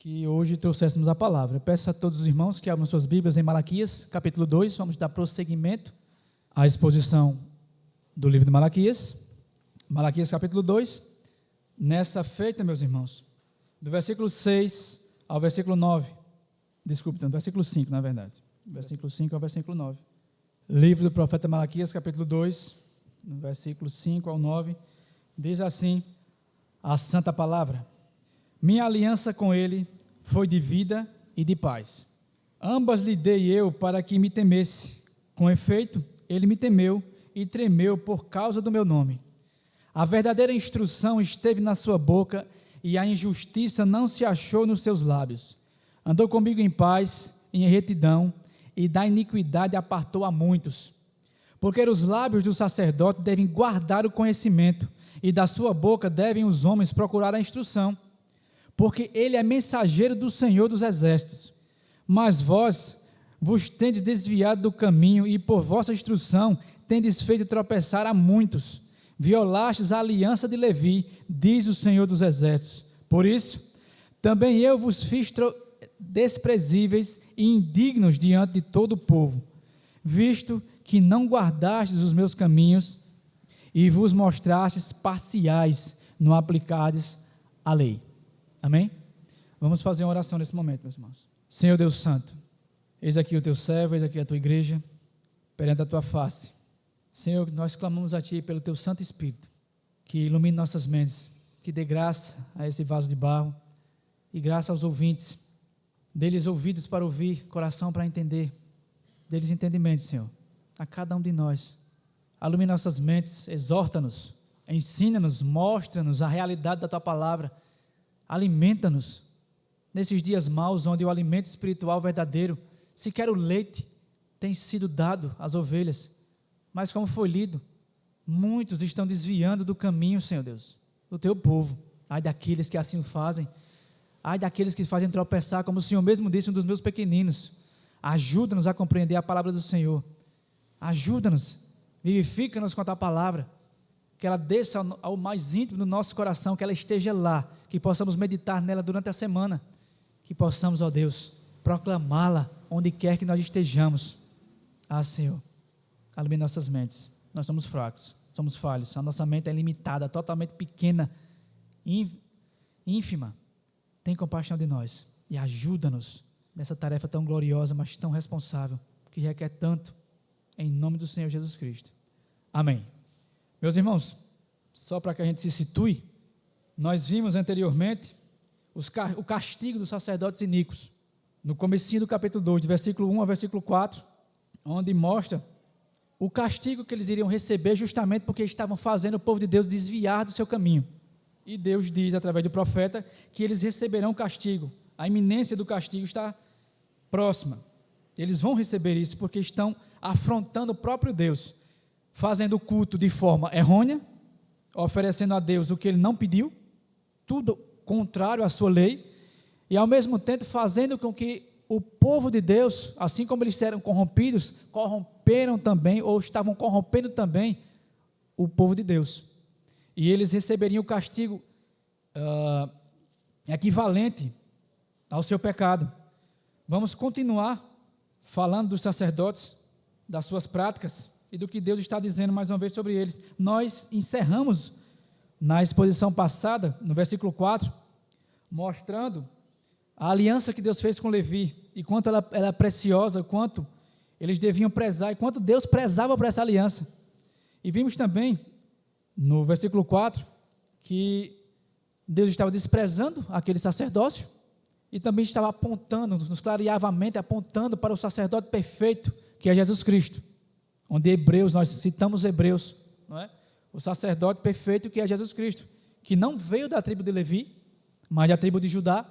que hoje trouxéssemos a palavra. Eu peço a todos os irmãos que abram suas Bíblias em Malaquias, capítulo 2, vamos dar prosseguimento à exposição do livro de Malaquias. Malaquias, capítulo 2, nessa feita, meus irmãos, do versículo 6 ao versículo 9, desculpe, então, do versículo 5, na verdade, do versículo 5 ao versículo 9. Livro do profeta Malaquias, capítulo 2, no versículo 5 ao 9, diz assim a santa palavra: minha aliança com ele foi de vida e de paz. Ambas lhe dei eu para que me temesse. Com efeito, ele me temeu e tremeu por causa do meu nome. A verdadeira instrução esteve na sua boca e a injustiça não se achou nos seus lábios. Andou comigo em paz, em retidão, e da iniquidade apartou a muitos. Porque os lábios do sacerdote devem guardar o conhecimento, e da sua boca devem os homens procurar a instrução. Porque ele é mensageiro do Senhor dos Exércitos. Mas vós vos tendes desviado do caminho, e por vossa instrução tendes feito tropeçar a muitos. Violastes a aliança de Levi, diz o Senhor dos Exércitos. Por isso, também eu vos fiz desprezíveis e indignos diante de todo o povo, visto que não guardastes os meus caminhos e vos mostrastes parciais no aplicardes a lei. Amém? Vamos fazer uma oração nesse momento, meus irmãos. Senhor Deus Santo, eis aqui o teu servo, eis aqui a tua igreja, perante a tua face. Senhor, nós clamamos a Ti pelo Teu Santo Espírito, que ilumine nossas mentes, que dê graça a esse vaso de barro, e graça aos ouvintes, dê-lhes ouvidos para ouvir, coração para entender, dê-lhes entendimento, Senhor, a cada um de nós. Ilumine nossas mentes, exorta-nos, ensina-nos, mostra-nos a realidade da Tua palavra, alimenta-nos, nesses dias maus, onde o alimento espiritual verdadeiro, sequer o leite, tem sido dado às ovelhas. Mas como foi lido, muitos estão desviando do caminho, Senhor Deus, do Teu povo. Ai daqueles que assim o fazem, ai daqueles que fazem tropeçar, como o Senhor mesmo disse, um dos meus pequeninos. Ajuda-nos a compreender a palavra do Senhor, ajuda-nos, vivifica-nos com a Tua palavra, que ela desça ao mais íntimo do nosso coração, que ela esteja lá, que possamos meditar nela durante a semana, que possamos, ó Deus, proclamá-la onde quer que nós estejamos. Senhor, ilumine nossas mentes. Nós somos fracos, somos falhos, a nossa mente é limitada, totalmente pequena, ínfima. Tem compaixão de nós e ajuda-nos nessa tarefa tão gloriosa, mas tão responsável, que requer tanto, em nome do Senhor Jesus Cristo. Amém. Meus irmãos, só para que a gente se situe, nós vimos anteriormente o castigo dos sacerdotes iníquos, no comecinho do capítulo 2, do versículo 1 ao versículo 4, onde mostra o castigo que eles iriam receber justamente porque estavam fazendo o povo de Deus desviar do seu caminho. E Deus diz, através do profeta, que eles receberão castigo. A iminência do castigo está próxima. Eles vão receber isso porque estão afrontando o próprio Deus, fazendo o culto de forma errônea, oferecendo a Deus o que Ele não pediu, tudo contrário à sua lei, e ao mesmo tempo fazendo com que o povo de Deus, assim como eles eram corrompidos, corromperam também, ou estavam corrompendo também o povo de Deus, e eles receberiam o castigo equivalente ao seu pecado. Vamos continuar falando dos sacerdotes, das suas práticas, e do que Deus está dizendo mais uma vez sobre eles. Nós encerramos na exposição passada, no versículo 4, mostrando a aliança que Deus fez com Levi, e quanto ela é preciosa, quanto eles deviam prezar, e quanto Deus prezava por essa aliança. E vimos também, no versículo 4, que Deus estava desprezando aquele sacerdócio, e também estava apontando, nos clareava a mente, apontando para o sacerdote perfeito, que é Jesus Cristo, onde Hebreus, nós citamos Hebreus, não é? O sacerdote perfeito que é Jesus Cristo, que não veio da tribo de Levi, mas da tribo de Judá,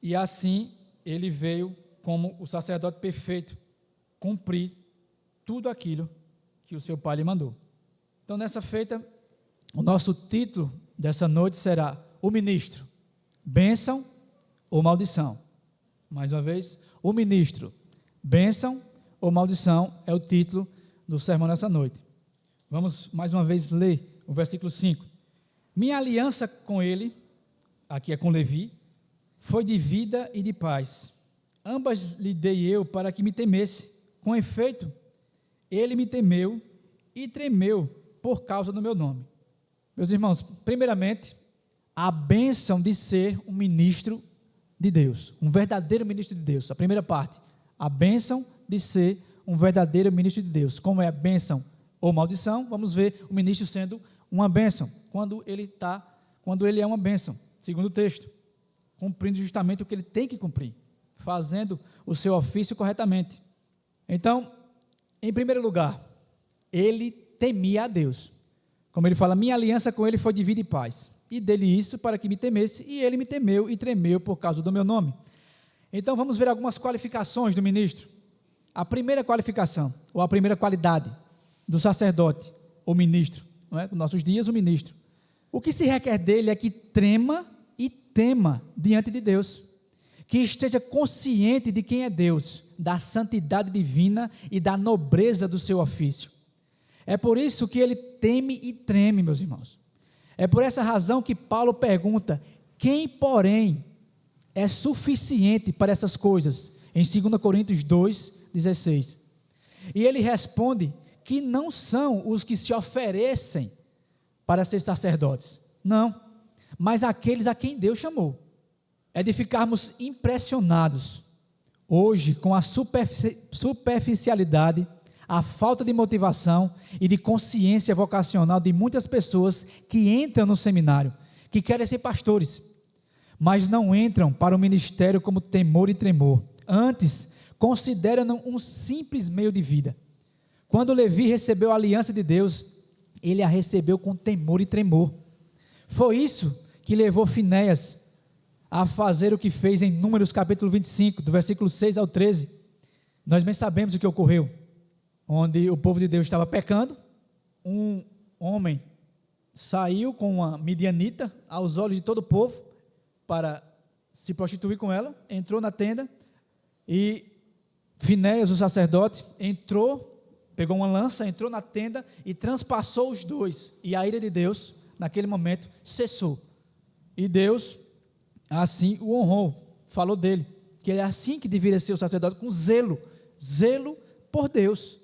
e assim ele veio como o sacerdote perfeito, cumprir tudo aquilo que o seu pai lhe mandou. Então, nessa feita, o nosso título dessa noite será o ministro, bênção ou maldição. Mais uma vez, o ministro, bênção ou maldição é o título do sermão nessa noite. Vamos mais uma vez ler o versículo 5. Minha aliança com ele, aqui é com Levi, foi de vida e de paz. Ambas lhe dei eu para que me temesse. Com efeito, ele me temeu e tremeu por causa do meu nome. Meus irmãos, primeiramente, a bênção de ser um ministro de Deus, um verdadeiro ministro de Deus. A primeira parte, a bênção de ser um verdadeiro ministro de Deus. Como é a bênção ou maldição, vamos ver o ministro sendo uma bênção, quando ele é uma bênção, segundo o texto, cumprindo justamente o que ele tem que cumprir, fazendo o seu ofício corretamente. Então, em primeiro lugar, ele temia a Deus. Como ele fala, minha aliança com ele foi de vida e paz. E dele isso para que me temesse, e ele me temeu e tremeu por causa do meu nome. Então, vamos ver algumas qualificações do ministro. A primeira qualificação, ou a primeira qualidade do sacerdote, ou ministro, não é? Nos nossos dias, o ministro. O que se requer dele é que trema e tema diante de Deus, que esteja consciente de quem é Deus, da santidade divina e da nobreza do seu ofício. É por isso que ele teme e treme, meus irmãos. É por essa razão que Paulo pergunta, quem, porém, é suficiente para essas coisas? Em 2 Coríntios 2,16. E ele responde que não são os que se oferecem para ser sacerdotes, não, mas aqueles a quem Deus chamou. É de ficarmos impressionados hoje com a superficialidade, a falta de motivação e de consciência vocacional de muitas pessoas que entram no seminário, que querem ser pastores, mas não entram para o ministério como temor e tremor. Antes, consideram um simples meio de vida. Quando Levi recebeu a aliança de Deus, ele a recebeu com temor e tremor. Foi isso que levou Finéias a fazer o que fez em Números capítulo 25, do versículo 6 ao 13. Nós bem sabemos o que ocorreu, onde o povo de Deus estava pecando, um homem saiu com uma midianita aos olhos de todo o povo para se prostituir com ela, entrou na tenda e Finéias, o sacerdote, pegou uma lança, entrou na tenda e transpassou os dois, e a ira de Deus, naquele momento, cessou, e Deus assim o honrou, falou dele, que é assim que deveria ser o sacerdote, com zelo por Deus.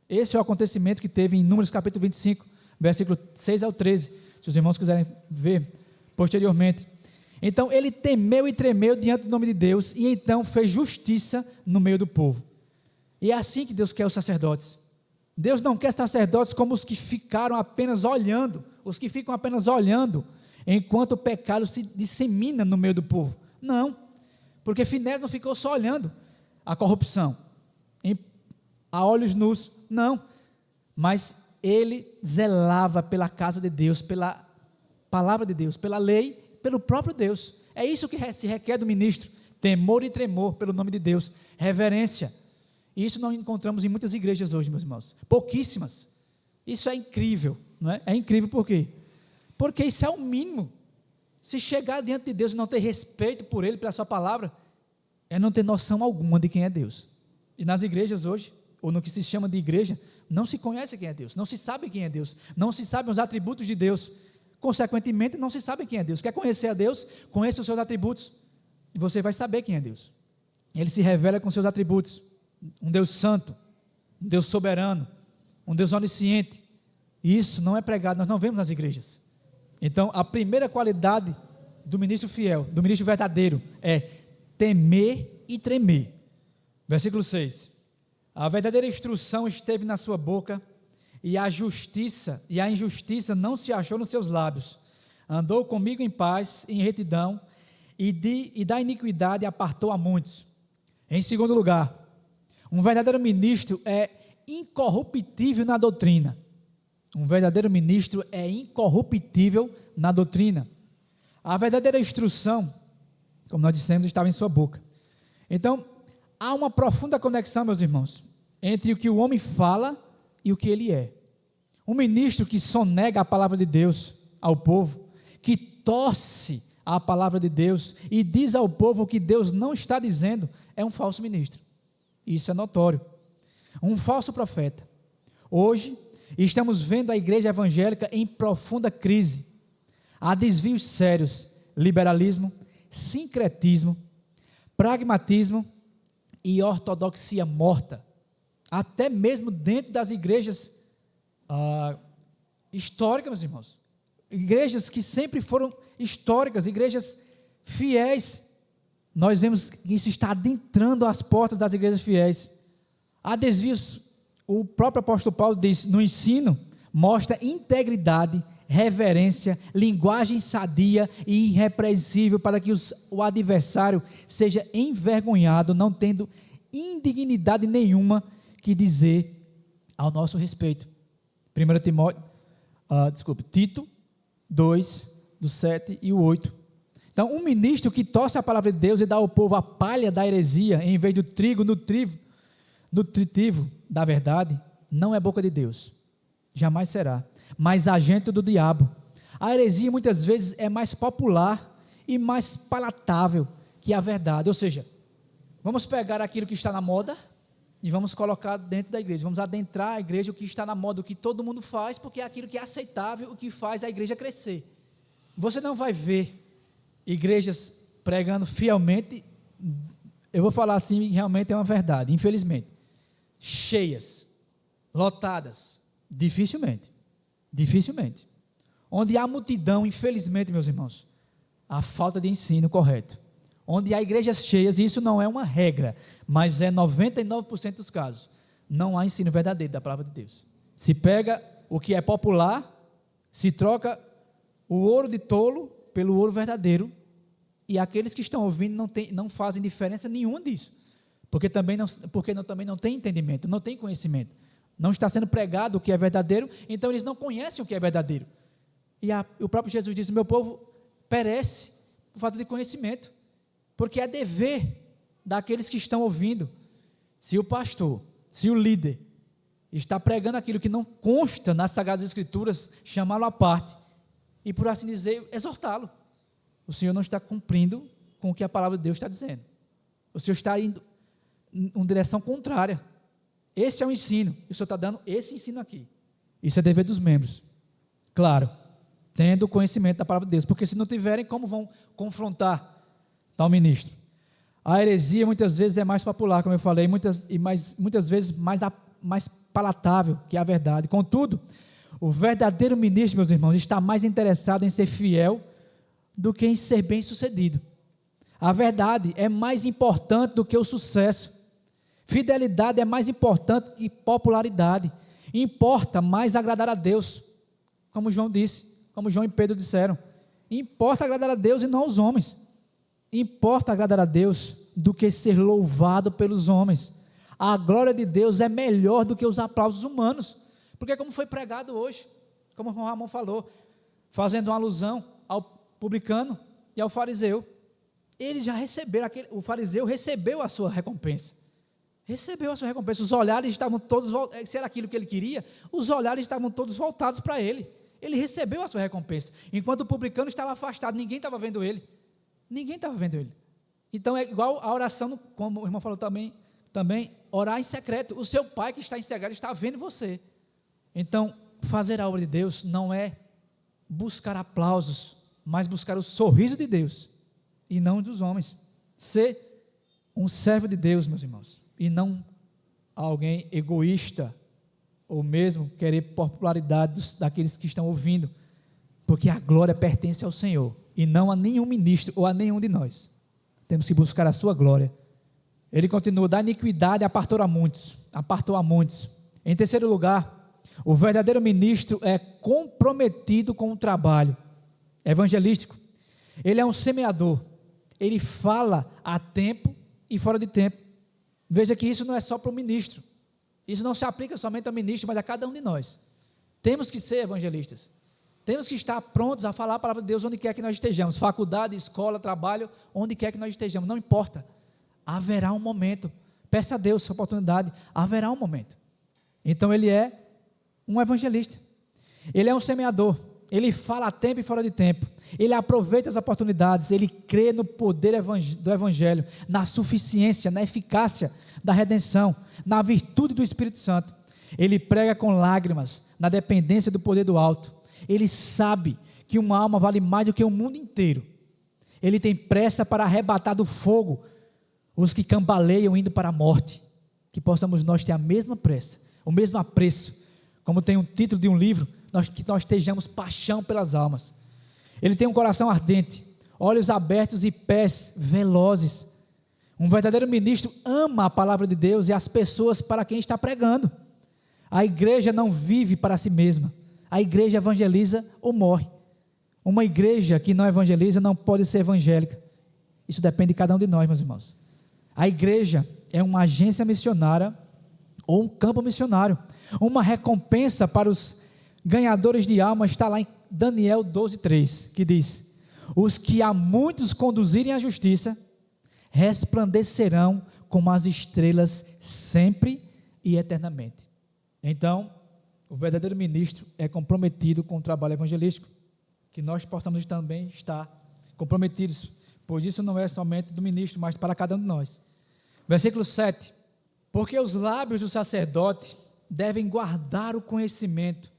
Esse é o acontecimento que teve em Números capítulo 25, versículo 6 ao 13, se os irmãos quiserem ver posteriormente. Então ele temeu e tremeu diante do nome de Deus, e então fez justiça no meio do povo. E é assim que Deus quer os sacerdotes. Deus não quer sacerdotes como os que ficaram apenas olhando, os que ficam apenas olhando, enquanto o pecado se dissemina no meio do povo. Não, porque Finéias não ficou só olhando a corrupção, a olhos nus, não, mas ele zelava pela casa de Deus, pela palavra de Deus, pela lei, pelo próprio Deus. É isso que se requer do ministro, temor e tremor pelo nome de Deus, reverência. E isso não encontramos em muitas igrejas hoje, meus irmãos, pouquíssimas. Isso é incrível, não é? É incrível por quê? Porque isso é o mínimo. Se chegar diante de Deus e não ter respeito por Ele, pela sua palavra, é não ter noção alguma de quem é Deus. E nas igrejas hoje, ou no que se chama de igreja, não se conhece quem é Deus, não se sabe quem é Deus, não se sabem os atributos de Deus, consequentemente não se sabe quem é Deus. Quer conhecer a Deus? Conheça os seus atributos, e você vai saber quem é Deus. Ele se revela com seus atributos, um Deus santo, um Deus soberano, um Deus onisciente. E isso não é pregado, nós não vemos nas igrejas. Então, a primeira qualidade do ministro fiel, do ministro verdadeiro, é temer e tremer. Versículo 6. A verdadeira instrução esteve na sua boca, e a justiça e a injustiça não se achou nos seus lábios. Andou comigo em paz, em retidão, e da iniquidade apartou a muitos. Em segundo lugar, um verdadeiro ministro é incorruptível na doutrina. Um verdadeiro ministro é incorruptível na doutrina. A verdadeira instrução, como nós dissemos, estava em sua boca. Então, há uma profunda conexão, meus irmãos, entre o que o homem fala e o que ele é. Um ministro que sonega a palavra de Deus ao povo, que torce a palavra de Deus e diz ao povo o que Deus não está dizendo, é um falso ministro. Isso é notório. Um falso profeta. Hoje, estamos vendo a igreja evangélica em profunda crise. Há desvios sérios, liberalismo, sincretismo, pragmatismo e ortodoxia morta. Até mesmo dentro das igrejas históricas, meus irmãos. Igrejas que sempre foram históricas, igrejas fiéis. Nós vemos que isso está adentrando as portas das igrejas fiéis. Há desvios. O próprio apóstolo Paulo diz, no ensino, mostra integridade, reverência, linguagem sadia e irrepreensível para que o adversário seja envergonhado, não tendo indignidade nenhuma que dizer ao nosso respeito. Tito 2, do 7 e o 8. Então, um ministro que torce a palavra de Deus e dá ao povo a palha da heresia, em vez do trigo nutritivo da verdade, não é boca de Deus, jamais será, mas agente do diabo. A heresia muitas vezes é mais popular e mais palatável que a verdade, ou seja, vamos pegar aquilo que está na moda e vamos colocar dentro da igreja, vamos adentrar a igreja o que está na moda, o que todo mundo faz, porque é aquilo que é aceitável, o que faz a igreja crescer. Você não vai ver igrejas pregando fielmente, eu vou falar assim, realmente é uma verdade, infelizmente, cheias, lotadas, dificilmente, onde há multidão, infelizmente, meus irmãos, a falta de ensino correto, onde há igrejas cheias, e isso não é uma regra, mas é 99% dos casos, não há ensino verdadeiro da palavra de Deus. Se pega o que é popular, se troca o ouro de tolo pelo ouro verdadeiro, e aqueles que estão ouvindo não fazem diferença nenhuma disso, porque também não tem entendimento, não tem conhecimento, não está sendo pregado o que é verdadeiro, então eles não conhecem o que é verdadeiro, e o próprio Jesus disse, meu povo perece por falta de conhecimento, porque é dever daqueles que estão ouvindo, se o pastor, se o líder, está pregando aquilo que não consta nas Sagradas Escrituras, chamá-lo à parte, e por assim dizer, exortá-lo. O Senhor não está cumprindo com o que a palavra de Deus está dizendo. O Senhor está indo em uma direção contrária. Esse é o ensino. O Senhor está dando esse ensino aqui. Isso é dever dos membros. Claro, tendo conhecimento da palavra de Deus. Porque se não tiverem, como vão confrontar tal ministro? A heresia muitas vezes é mais popular, como eu falei, muitas vezes mais palatável que a verdade. Contudo, o verdadeiro ministro, meus irmãos, está mais interessado em ser fiel do que em ser bem sucedido. A verdade é mais importante do que o sucesso. Fidelidade é mais importante que popularidade. Importa mais agradar a Deus, como João disse, como João e Pedro disseram. Importa agradar a Deus e não aos homens. Importa agradar a Deus do que ser louvado pelos homens. A glória de Deus é melhor do que os aplausos humanos, porque como foi pregado hoje, como o Ramon falou, fazendo uma alusão ao publicano e ao fariseu, eles já receberam, o fariseu recebeu a sua recompensa, os olhares estavam todos, se era aquilo que ele queria, os olhares estavam todos voltados para ele recebeu a sua recompensa, enquanto o publicano estava afastado, ninguém estava vendo ele, então é igual a oração, como o irmão falou também, orar em secreto, o seu pai que está em secreto está vendo você. Então, fazer a obra de Deus não é buscar aplausos, mas buscar o sorriso de Deus, e não dos homens. Ser um servo de Deus, meus irmãos, e não alguém egoísta, ou mesmo querer popularidade daqueles que estão ouvindo, porque a glória pertence ao Senhor, e não a nenhum ministro, ou a nenhum de nós. Temos que buscar a sua glória. Ele continua, da iniquidade apartou a muitos. Em terceiro lugar, o verdadeiro ministro é comprometido com o trabalho evangelístico. Ele é um semeador, ele fala a tempo e fora de tempo. Veja que isso não é só para o ministro, isso não se aplica somente ao ministro, mas a cada um de nós. Temos que ser evangelistas, temos que estar prontos a falar a palavra de Deus onde quer que nós estejamos, faculdade, escola, trabalho, onde quer que nós estejamos, não importa, haverá um momento, peça a Deus a oportunidade, haverá um momento. Então ele é um evangelista, ele é um semeador, ele fala a tempo e fora de tempo, ele aproveita as oportunidades, ele crê no poder do evangelho, na suficiência, na eficácia da redenção, na virtude do Espírito Santo, ele prega com lágrimas, na dependência do poder do alto, ele sabe que uma alma vale mais do que o mundo inteiro, Ele tem pressa para arrebatar do fogo os que cambaleiam indo para a morte. Que possamos nós ter a mesma pressa, o mesmo apreço, como tem um título de um livro, que nós estejamos paixão pelas almas. Ele tem um coração ardente, olhos abertos e pés velozes. Um verdadeiro ministro ama a palavra de Deus e as pessoas para quem está pregando. A igreja não vive para si mesma, a igreja evangeliza ou morre. Uma igreja que não evangeliza não pode ser evangélica. Isso depende de cada um de nós, meus irmãos. A igreja é uma agência missionária ou um campo missionário. Uma recompensa para os ganhadores de alma está lá em Daniel 12:3, que diz: os que a muitos conduzirem à justiça resplandecerão como as estrelas sempre e eternamente. Então, o verdadeiro ministro é comprometido com o trabalho evangelístico, que nós possamos também estar comprometidos, pois isso não é somente do ministro, mas para cada um de nós. Versículo 7, porque os lábios do sacerdote devem guardar o conhecimento,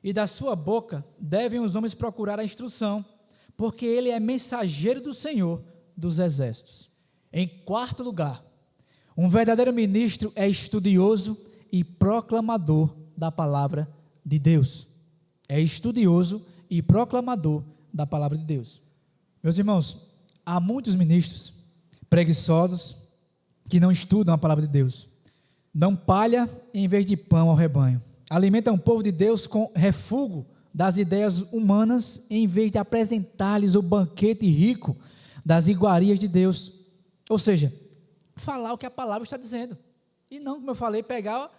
e da sua boca devem os homens procurar a instrução, porque ele é mensageiro do Senhor dos exércitos. Em quarto lugar, um verdadeiro ministro é estudioso e proclamador da palavra de Deus. É estudioso e proclamador da palavra de Deus. Meus irmãos, há muitos ministros preguiçosos que não estudam a palavra de Deus, dão palha em vez de pão ao rebanho, alimentam o povo de Deus com refúgio das ideias humanas em vez de apresentar-lhes o banquete rico das iguarias de Deus, ou seja, falar o que a palavra está dizendo, e não, como eu falei, pegar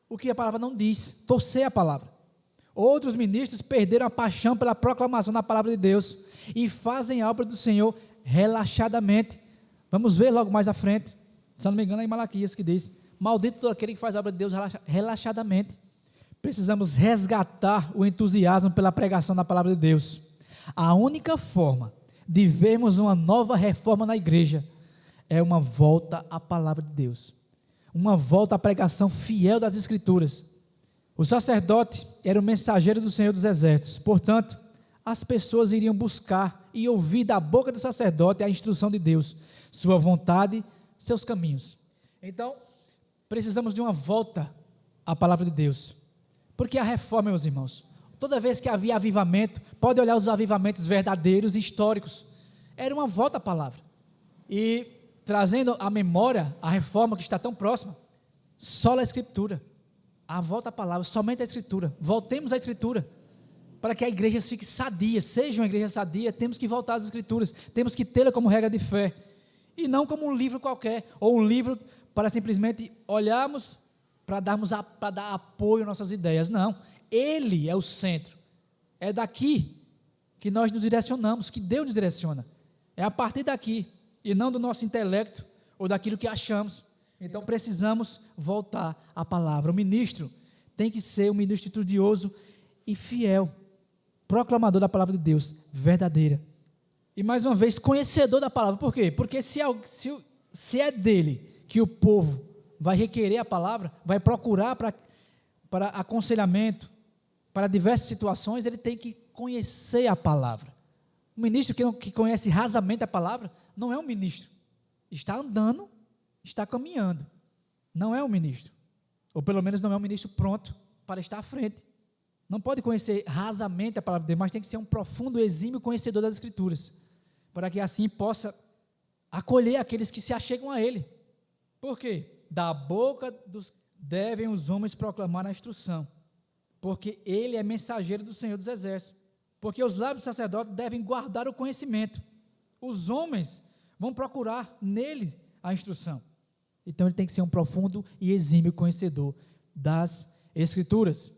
o que a palavra não diz, torcer a palavra. Outros ministros perderam a paixão pela proclamação da palavra de Deus e fazem a obra do Senhor relaxadamente. Vamos ver logo mais à frente, se não me engano é em Malaquias que diz: maldito todo aquele que faz a obra de Deus relaxadamente. Precisamos resgatar o entusiasmo pela pregação da palavra de Deus. A única forma de vermos uma nova reforma na igreja é uma volta à palavra de Deus, uma volta à pregação fiel das Escrituras. O sacerdote era o mensageiro do Senhor dos exércitos, portanto, as pessoas iriam buscar e ouvir da boca do sacerdote a instrução de Deus, sua vontade, seus caminhos. Então, precisamos de uma volta à palavra de Deus, porque a reforma, meus irmãos, toda vez que havia avivamento, pode olhar os avivamentos verdadeiros e históricos, era uma volta à palavra, e trazendo à memória a reforma que está tão próxima, só a Escritura, a volta à palavra, somente a Escritura. Voltemos à Escritura, para que a igreja fique sadia, seja uma igreja sadia, temos que voltar às Escrituras, temos que tê-la como regra de fé, e não como um livro qualquer, ou um livro para simplesmente olharmos, para dar apoio às nossas ideias. Não, Ele é o centro, é daqui que nós nos direcionamos, que Deus nos direciona, é a partir daqui, e não do nosso intelecto, ou daquilo que achamos. Então precisamos voltar à palavra. O ministro tem que ser um ministro estudioso e fiel, proclamador da palavra de Deus, verdadeira. E mais uma vez, conhecedor da palavra. Por quê? Porque se é dele que o povo vai requerer a palavra, vai procurar para aconselhamento, para diversas situações, ele tem que conhecer a palavra. Um ministro que conhece rasamente a palavra, não é um ministro. Está andando, está caminhando. Não é um ministro. Ou pelo menos não é um ministro pronto para estar à frente. Não pode conhecer rasamente a palavra de Deus, mas tem que ser um profundo, exímio conhecedor das Escrituras, para que assim possa acolher aqueles que se achegam a Ele. Por quê? Da boca devem os homens proclamar a instrução, porque Ele é mensageiro do Senhor dos exércitos, porque os lábios do sacerdote devem guardar o conhecimento, os homens vão procurar neles a instrução. Então ele tem que ser um profundo e exímio conhecedor das Escrituras.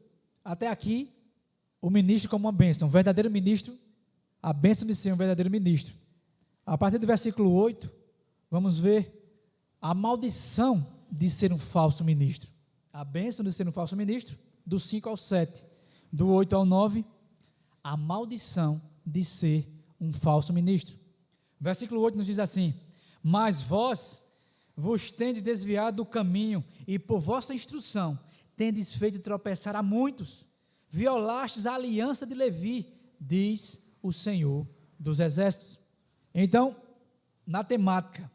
Até aqui, o ministro como uma bênção, um verdadeiro ministro, a bênção de ser um verdadeiro ministro. A partir do versículo 8, vamos ver a maldição de ser um falso ministro. A bênção de ser um falso ministro, do 5 ao 7, do 8 ao 9, a maldição de ser um falso ministro. Versículo 8 nos diz assim: mas vós vos tendes desviado do caminho, e por vossa instrução tendes feito tropeçar a muitos, violastes a aliança de Levi, diz o Senhor dos exércitos. Então, na temática,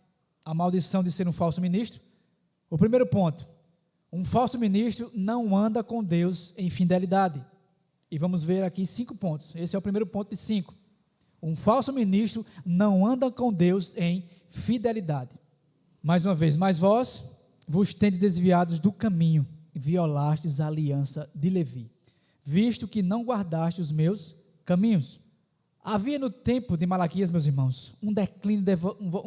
a maldição de ser um falso ministro, o primeiro ponto, um falso ministro não anda com Deus em fidelidade. E vamos ver aqui 5 pontos. Esse é o primeiro ponto de 5. Um falso ministro não anda com Deus em fidelidade. Mais uma vez, mas vós vos tendes desviados do caminho, violastes a aliança de Levi, visto que não guardaste os meus caminhos. Havia no tempo de Malaquias, meus irmãos, um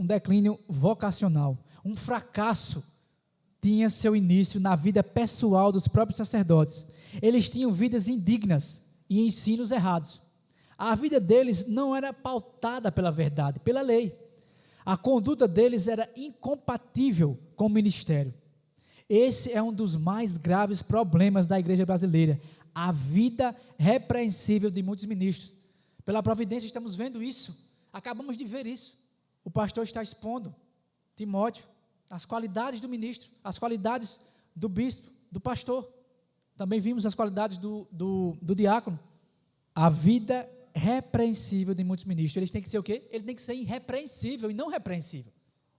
declínio vocacional, um fracasso tinha seu início na vida pessoal dos próprios sacerdotes. Eles tinham vidas indignas e ensinos errados. A vida deles não era pautada pela verdade, pela lei. A conduta deles era incompatível com o ministério. Esse é um dos mais graves problemas da igreja brasileira, a vida repreensível de muitos ministros. Pela providência estamos vendo isso, acabamos de ver isso. O pastor está expondo, Timóteo, as qualidades do ministro, as qualidades do bispo, do pastor. Também vimos as qualidades do diácono. A vida repreensível de muitos ministros, eles têm que ser o quê? Ele tem que ser irrepreensível e não repreensível.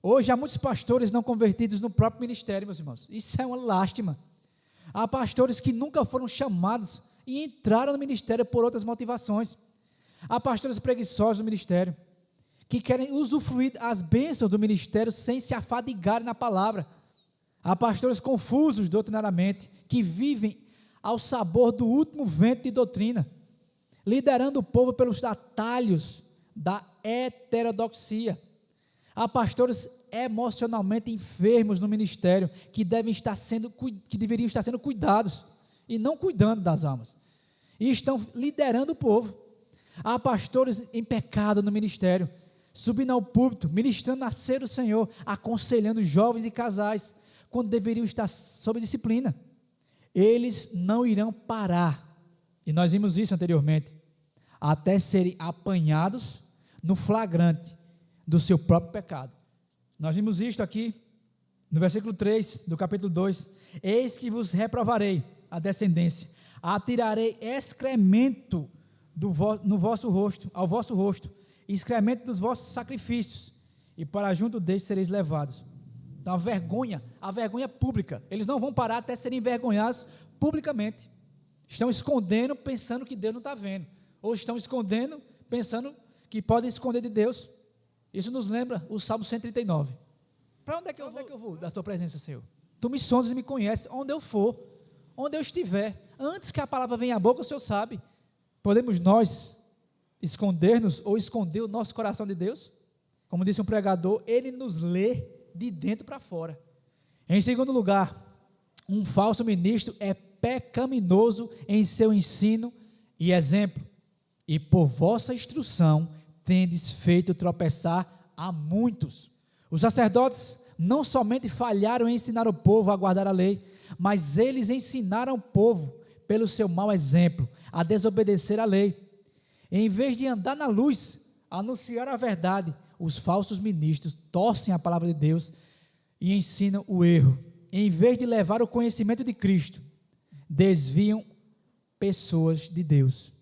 Hoje há muitos pastores não convertidos no próprio ministério, meus irmãos. Isso é uma lástima. Há pastores que nunca foram chamados e entraram no ministério por outras motivações. Há pastores preguiçosos no ministério, que querem usufruir as bênçãos do ministério sem se afadigarem na palavra. Há pastores confusos doutrinariamente, que vivem ao sabor do último vento de doutrina, liderando o povo pelos atalhos da heterodoxia. Há pastores emocionalmente enfermos no ministério, que deveriam estar sendo cuidados, e não cuidando das almas, e estão liderando o povo. Há pastores em pecado no ministério, subindo ao púlpito, ministrando a ser o Senhor, aconselhando jovens e casais, quando deveriam estar sob disciplina. Eles não irão parar, e nós vimos isso anteriormente, até serem apanhados no flagrante do seu próprio pecado. Nós vimos isto aqui, no versículo 3 do capítulo 2, eis que vos reprovarei a descendência, atirarei excremento no vosso rosto, ao vosso rosto, excremento dos vossos sacrifícios, e para junto deles sereis levados. Então a vergonha pública, eles não vão parar até serem envergonhados publicamente. Estão escondendo, pensando que Deus não está vendo, ou estão escondendo, pensando que podem esconder de Deus. Isso nos lembra o Salmo 139. Para onde é que eu vou da tua presença, Senhor? Tu me sondas e me conheces, onde eu for, onde eu estiver, antes que a palavra venha à boca, o Senhor sabe. Podemos nós esconder-nos ou esconder o nosso coração de Deus? Como disse um pregador, Ele nos lê de dentro para fora. Em segundo lugar, um falso ministro é pecaminoso em seu ensino e exemplo, e por vossa instrução tendes feito tropeçar a muitos. Os sacerdotes não somente falharam em ensinar o povo a guardar a lei, mas eles ensinaram o povo, pelo seu mau exemplo, a desobedecer a lei. Em vez de andar na luz, anunciar a verdade, os falsos ministros torcem a palavra de Deus e ensinam o erro. Em vez de levar o conhecimento de Cristo, desviam pessoas de Deus.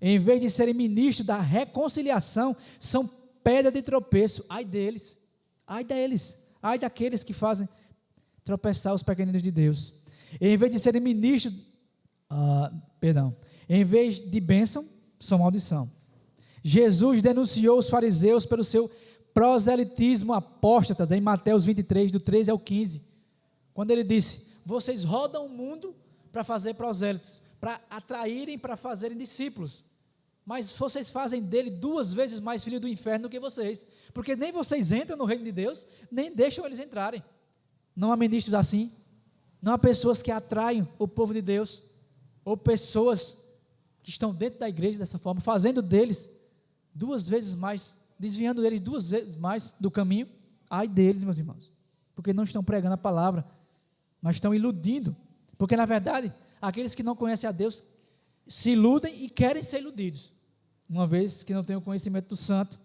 Em vez de serem ministros da reconciliação, são pedra de tropeço. Ai deles, ai daqueles que fazem tropeçar os pequeninos de Deus. Em vez de serem ministros, em vez de bênção, são maldição. Jesus denunciou os fariseus pelo seu proselitismo apóstata, em Mateus 23, do 13 ao 15, quando ele disse: vocês rodam o mundo para fazer prosélitos, para atraírem, para fazerem discípulos, mas vocês fazem dele 2 vezes mais filho do inferno do que vocês, porque nem vocês entram no reino de Deus, nem deixam eles entrarem. Não há ministros assim, não há pessoas que atraem o povo de Deus, ou pessoas que estão dentro da igreja dessa forma, fazendo deles 2 vezes mais, desviando eles 2 vezes mais do caminho. Ai deles, meus irmãos, porque não estão pregando a palavra, mas estão iludindo, porque na verdade, aqueles que não conhecem a Deus, se iludem e querem ser iludidos. Uma vez que não têm o conhecimento do santo,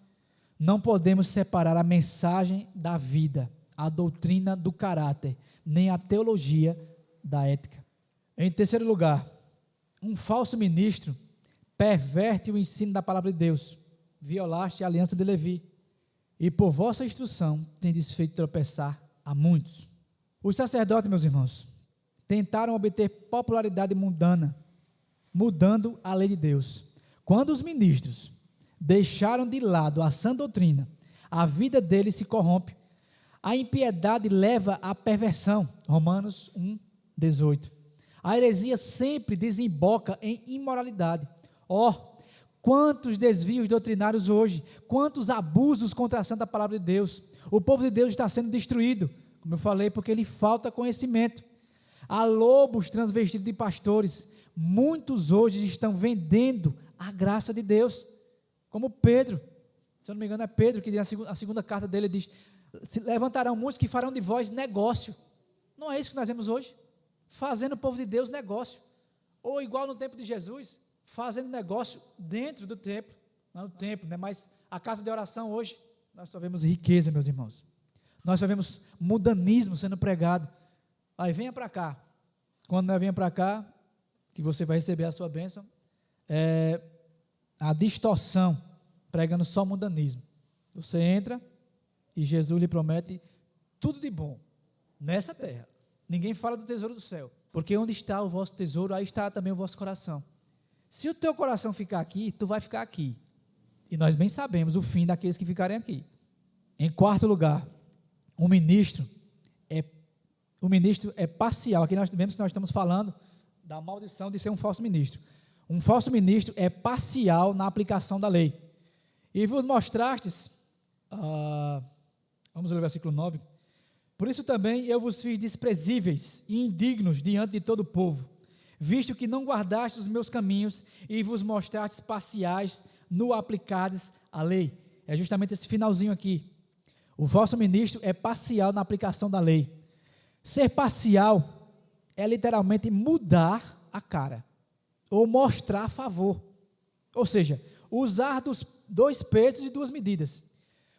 não podemos separar a mensagem da vida, a doutrina do caráter, nem a teologia da ética. Em terceiro lugar, um falso ministro perverte o ensino da palavra de Deus. Violaste a aliança de Levi. e por vossa instrução tendes feito tropeçar a muitos. Os sacerdotes, meus irmãos, tentaram obter popularidade mundana, mudando a lei de Deus. Quando os ministros deixaram de lado a sã doutrina, a vida deles se corrompe. A impiedade leva à perversão. Romanos 1:18. A heresia sempre desemboca em imoralidade. Quantos desvios doutrinários hoje, quantos abusos contra a santa palavra de Deus. O povo de Deus está sendo destruído, como eu falei, porque lhe falta conhecimento. Há lobos transvestidos de pastores. Muitos hoje estão vendendo a graça de Deus, como Pedro. Se eu não me engano é Pedro que a segunda carta dele diz: se levantarão muitos que farão de vós negócio. Não é isso que nós vemos hoje? Fazendo o povo de Deus negócio. Ou igual no tempo de Jesus, fazendo negócio dentro do templo. Não no templo, né? Mas a casa de oração hoje, nós só vemos riqueza, meus irmãos. Nós só vemos mundanismo sendo pregado. Aí venha para cá. Quando nós venha para cá, que você vai receber a sua bênção, a distorção, pregando só mundanismo. Você entra e Jesus lhe promete tudo de bom nessa terra. Ninguém fala do tesouro do céu, porque onde está o vosso tesouro, aí está também o vosso coração. Se o teu coração ficar aqui, tu vai ficar aqui. E nós bem sabemos o fim daqueles que ficarem aqui. Em quarto lugar, o ministro é parcial. Aqui nós vemos que nós estamos falando da maldição de ser um falso ministro. Um falso ministro é parcial na aplicação da lei. E vos mostrastes, vamos ler o versículo 9. Por isso também eu vos fiz desprezíveis e indignos diante de todo o povo, visto que não guardastes os meus caminhos e vos mostrastes parciais no aplicardes a lei. É justamente esse finalzinho aqui. O falso ministro é parcial na aplicação da lei. Ser parcial é literalmente mudar a cara, ou mostrar a favor. Ou seja, usar dos 2 pesos e 2 medidas.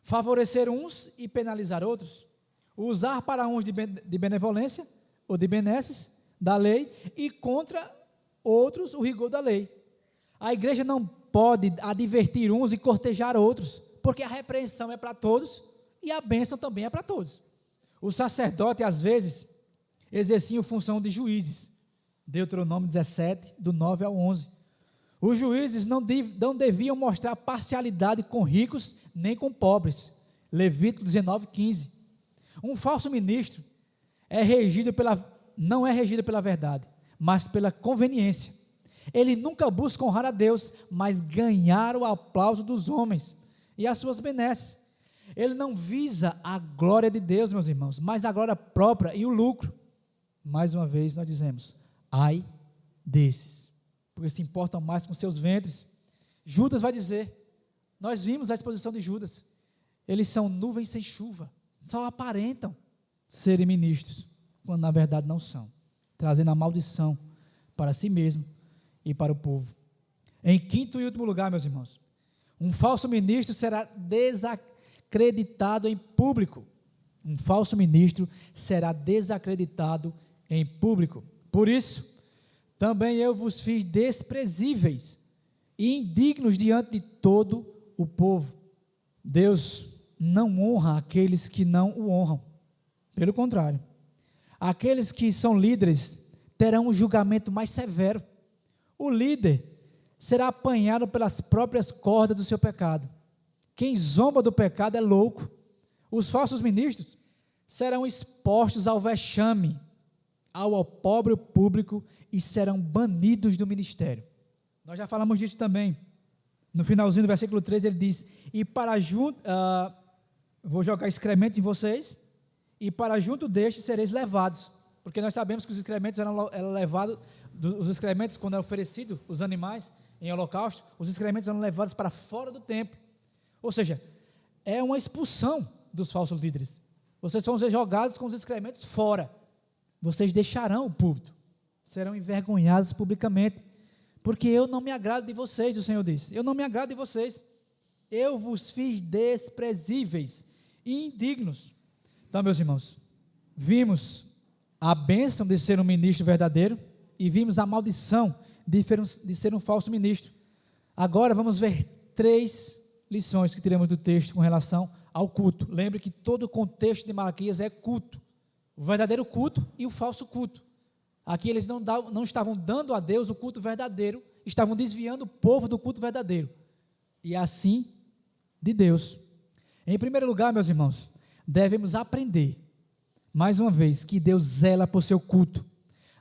Favorecer uns e penalizar outros. Usar para uns de benevolência, ou de benesses, da lei, e contra outros o rigor da lei. A igreja não pode advertir uns e cortejar outros, porque a repreensão é para todos, e a bênção também é para todos. O sacerdote, às vezes, exercia função de juízes. Deuteronômio 17, do 9 ao 11. Os juízes não deviam mostrar parcialidade com ricos, nem com pobres. Levítico 19, 15. Um falso ministro não é regido pela verdade, mas pela conveniência. Ele nunca busca honrar a Deus, mas ganhar o aplauso dos homens e as suas benesses. Ele não visa a glória de Deus, meus irmãos, mas a glória própria e o lucro. Mais uma vez nós dizemos: ai desses, porque se importam mais com seus ventres. Judas vai dizer, nós vimos a exposição de Judas, eles são nuvens sem chuva, só aparentam serem ministros, quando na verdade não são, trazendo a maldição para si mesmo e para o povo. Em quinto e último lugar, meus irmãos, um falso ministro será desacreditado em público. Um falso ministro será desacreditado em público. Por isso, também eu vos fiz desprezíveis e indignos diante de todo o povo. Deus não honra aqueles que não o honram. Pelo contrário, aqueles que são líderes terão um julgamento mais severo. O líder será apanhado pelas próprias cordas do seu pecado. Quem zomba do pecado é louco. Os falsos ministros serão expostos ao vexame, ao opróbrio público e serão banidos do ministério. Nós já falamos disso também. No finalzinho do versículo 13 ele diz: e para junto, vou jogar excremento em vocês, e para junto destes sereis levados. Porque nós sabemos que os excrementos eram levados, os excrementos, quando eram oferecidos, os animais, em holocausto, os excrementos eram levados para fora do templo. Ou seja, é uma expulsão dos falsos líderes. Vocês vão ser jogados com os excrementos fora. Vocês deixarão o púlpito. Serão envergonhados publicamente. Porque eu não me agrado de vocês, o Senhor disse. Eu não me agrado de vocês. Eu vos fiz desprezíveis e indignos. Então, meus irmãos, vimos a bênção de ser um ministro verdadeiro e vimos a maldição de ser um falso ministro. Agora vamos ver 3 lições que tiramos do texto com relação ao culto. Lembre que todo o contexto de Malaquias é culto. O verdadeiro culto e o falso culto. Aqui eles não estavam dando a Deus o culto verdadeiro, estavam desviando o povo do culto verdadeiro. E assim, de Deus. Em primeiro lugar, meus irmãos, devemos aprender, mais uma vez, que Deus zela por seu culto.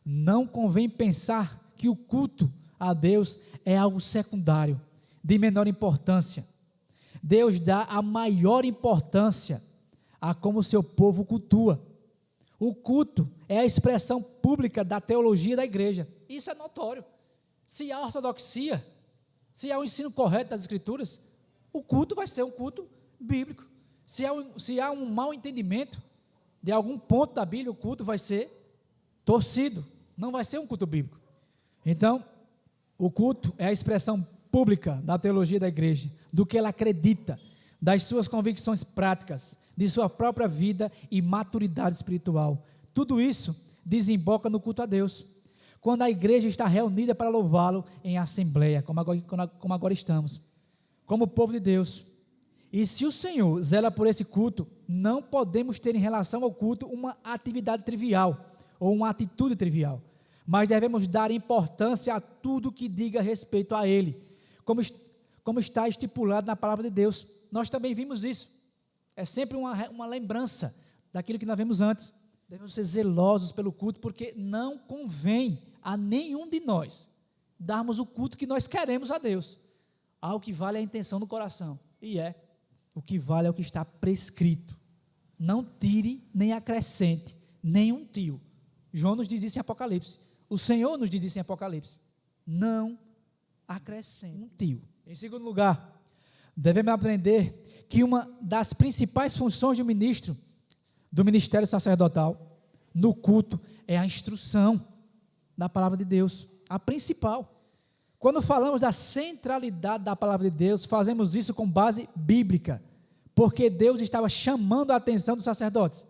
Não convém pensar que o culto a Deus é algo secundário, de menor importância. Deus dá a maior importância a como o seu povo cultua. O culto é a expressão pública da teologia da igreja. Isso é notório. Se há ortodoxia, se há o ensino correto das Escrituras, o culto vai ser um culto bíblico. Se há um mau entendimento de algum ponto da Bíblia, o culto vai ser torcido, não vai ser um culto bíblico. Então, o culto é a expressão pública da teologia da igreja, do que ela acredita, das suas convicções práticas, de sua própria vida e maturidade espiritual. Tudo isso desemboca no culto a Deus. Quando a igreja está reunida para louvá-lo em assembleia, como agora estamos, como povo de Deus. E se o Senhor zela por esse culto, não podemos ter em relação ao culto uma atividade trivial, ou uma atitude trivial, mas devemos dar importância a tudo que diga respeito a Ele, como está estipulado na palavra de Deus. Nós também vimos isso. É sempre uma lembrança daquilo que nós vimos antes. Devemos ser zelosos pelo culto, porque não convém a nenhum de nós darmos o culto que nós queremos a Deus. O que vale é a intenção do coração, e o que vale é o que está prescrito. Não tire nem acrescente, nem um tio. João nos diz isso em Apocalipse. O Senhor nos diz isso em Apocalipse. Não acrescente um tio. Em segundo lugar, devemos aprender que uma das principais funções do ministério sacerdotal, no culto, é a instrução da palavra de Deus, a principal. Quando falamos da centralidade da palavra de Deus, fazemos isso com base bíblica, porque Deus estava chamando a atenção dos sacerdotes,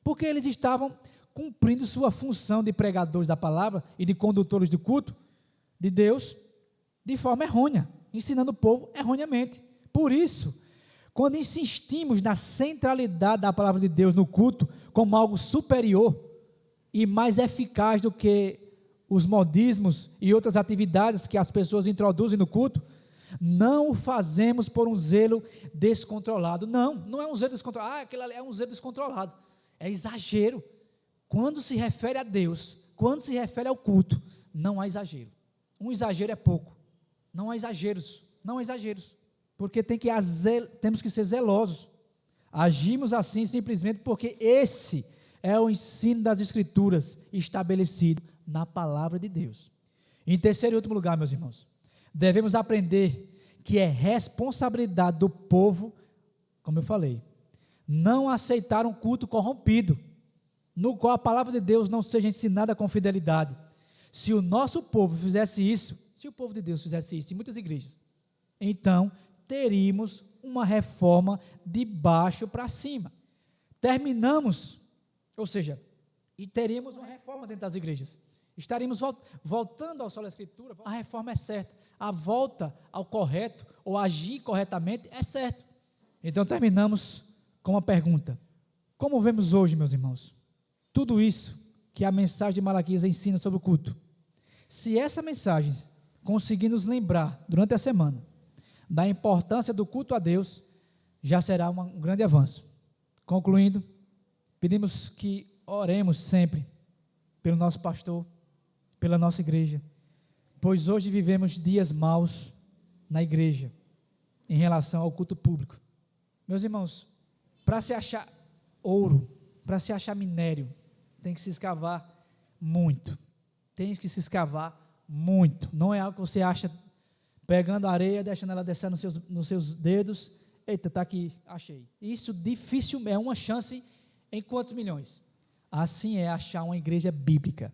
porque eles estavam cumprindo sua função de pregadores da palavra e de condutores do culto de Deus de forma errônea, ensinando o povo erroneamente. Por isso, quando insistimos na centralidade da palavra de Deus no culto como algo superior e mais eficaz do que os modismos e outras atividades que as pessoas introduzem no culto, não o fazemos por um zelo descontrolado. Não é um zelo descontrolado. Aquilo ali é um zelo descontrolado. É exagero. Quando se refere a Deus, quando se refere ao culto, não há exagero. Um exagero é pouco. Não há exageros. Porque temos que ser zelosos. Agimos assim simplesmente porque esse é o ensino das Escrituras estabelecido na palavra de Deus. Em terceiro e último lugar, meus irmãos, devemos aprender que é responsabilidade do povo, como eu falei, não aceitar um culto corrompido, no qual a palavra de Deus não seja ensinada com fidelidade. Se o nosso povo fizesse isso, se o povo de Deus fizesse isso em muitas igrejas, então teríamos uma reforma de baixo para cima. E teríamos uma reforma dentro das igrejas. Estaríamos voltando ao solo da Escritura. A reforma é certa, a volta ao correto, ou agir corretamente, é certo. Então terminamos com uma pergunta: como vemos hoje, meus irmãos, tudo isso que a mensagem de Malaquias ensina sobre o culto? Se essa mensagem conseguir nos lembrar durante a semana da importância do culto a Deus, já será um grande avanço. Concluindo, pedimos que oremos sempre pelo nosso pastor, pela nossa igreja, pois hoje vivemos dias maus na igreja, em relação ao culto público. Meus irmãos, para se achar ouro, para se achar minério, tem que se escavar muito, não é algo que você acha pegando a areia, deixando ela descer nos seus dedos, eita, está aqui, achei. Isso dificilmente, é uma chance em quantos milhões? Assim é achar uma igreja bíblica,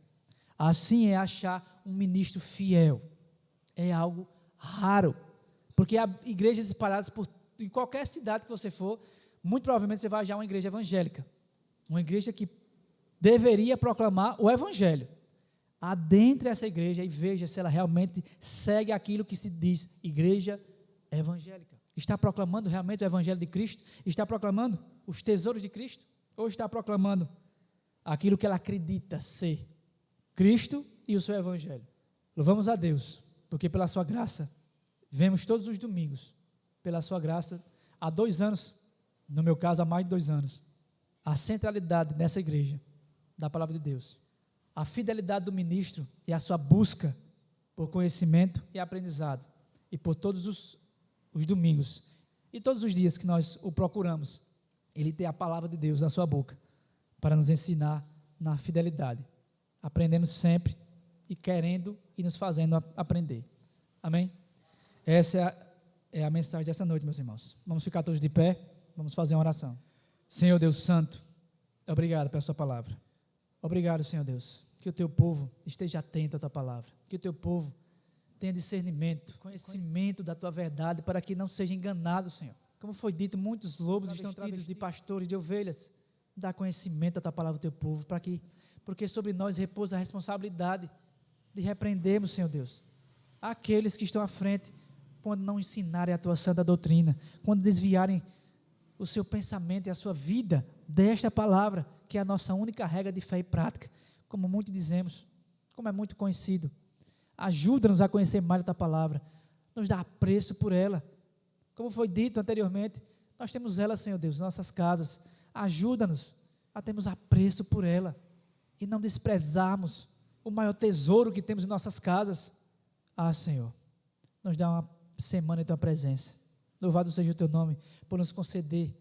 assim é achar um ministro fiel, é algo raro, porque há igrejas espalhadas em qualquer cidade que você for, muito provavelmente você vai achar uma igreja evangélica, uma igreja que deveria proclamar o evangelho. Adentre essa igreja e veja se ela realmente segue aquilo que se diz igreja evangélica. Está proclamando realmente o Evangelho de Cristo? Está proclamando os tesouros de Cristo? Ou está proclamando aquilo que ela acredita ser Cristo e o seu Evangelho? Louvamos a Deus, porque pela sua graça, vemos todos os domingos, pela sua graça, há 2 anos, no meu caso há mais de 2 anos, a centralidade nessa igreja, da palavra de Deus, a fidelidade do ministro e a sua busca por conhecimento e aprendizado, e por todos os domingos, e todos os dias que nós o procuramos, ele tem a palavra de Deus na sua boca, para nos ensinar na fidelidade, aprendendo sempre, e querendo e nos fazendo aprender, amém? Essa é a mensagem dessa noite, meus irmãos. Vamos ficar todos de pé, vamos fazer uma oração. Senhor Deus Santo, obrigado pela sua palavra. Obrigado, Senhor Deus, que o teu povo esteja atento à tua palavra, que o teu povo tenha discernimento, conhecimento da tua verdade, para que não seja enganado, Senhor. Como foi dito, muitos lobos estão travestidos de pastores, de ovelhas. Dá conhecimento da tua palavra ao teu povo, porque sobre nós repousa a responsabilidade de repreendermos, Senhor Deus, aqueles que estão à frente, quando não ensinarem a tua santa doutrina, quando desviarem o seu pensamento e a sua vida desta palavra, que é a nossa única regra de fé e prática, como muito dizemos, como é muito conhecido. Ajuda-nos a conhecer mais a tua palavra, nos dá apreço por ela, como foi dito anteriormente, nós temos ela, Senhor Deus, em nossas casas. Ajuda-nos a termos apreço por ela e não desprezarmos o maior tesouro que temos em nossas casas. Senhor, nos dá uma semana em tua presença. Louvado seja o teu nome por nos conceder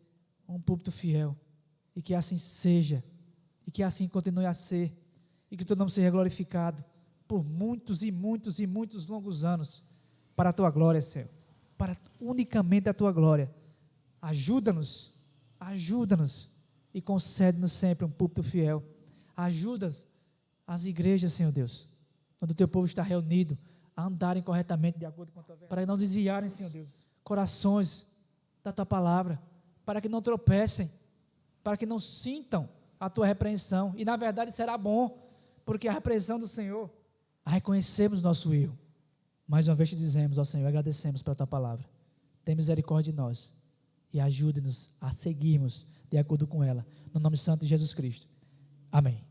um púlpito fiel, e que assim seja, e que assim continue a ser, e que o teu nome seja glorificado por muitos e muitos e muitos longos anos, para a tua glória, Senhor, para unicamente a tua glória. Ajuda-nos e concede-nos sempre um púlpito fiel. Ajuda as igrejas, Senhor Deus, quando o teu povo está reunido, a andarem corretamente de acordo com a tua verdade, para não desviarem, Senhor Deus, corações da tua palavra, para que não tropecem, para que não sintam a tua repreensão, e na verdade será bom, porque a repreensão do Senhor, a reconhecemos nosso erro. Mais uma vez te dizemos, ó Senhor, agradecemos pela tua palavra, tem misericórdia de nós, e ajude-nos a seguirmos de acordo com ela, no nome santo de Jesus Cristo, amém.